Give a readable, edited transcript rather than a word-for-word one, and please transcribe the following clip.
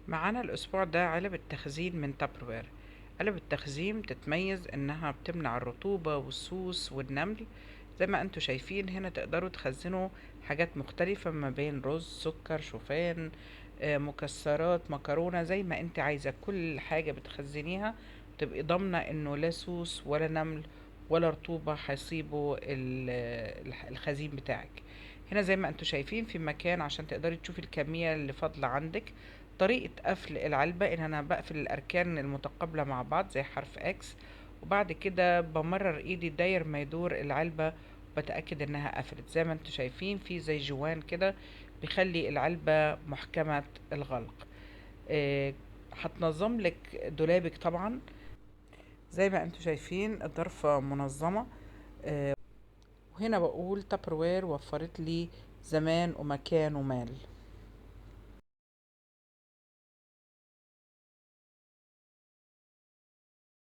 معانا الأسبوع ده علب التخزين من تابروير. علب التخزين تتميز إنها بتمنع الرطوبة والسوس والنمل. زي ما انتوا شايفين هنا تقدروا تخزنوا حاجات مختلفة ما بين رز، سكر، شوفان، مكسرات، مكرونة، زي ما انت عايزة. كل حاجة بتخزنيها تبقي ضامنة انه لا سوس ولا نمل ولا رطوبة هيصيبوا الخزين بتاعك. هنا زي ما انتوا شايفين في مكان عشان تقدري تشوفي الكمية اللي فاضلة عندك. طريقة قفل العلبة ان انا بقفل الاركان المتقابلة مع بعض زي حرف اكس، وبعد كده بمرر ايدي داير ما يدور العلبة، بتأكد انها قفلت. زي ما انتوا شايفين في زي جوان كده بيخلي العلبة محكمة الغلق. آه، هتنظم لك دولابك طبعا. زي ما انتوا شايفين الظرفة منظمة. وهنا بقول تابروير وفرت لي زمان ومكان ومال.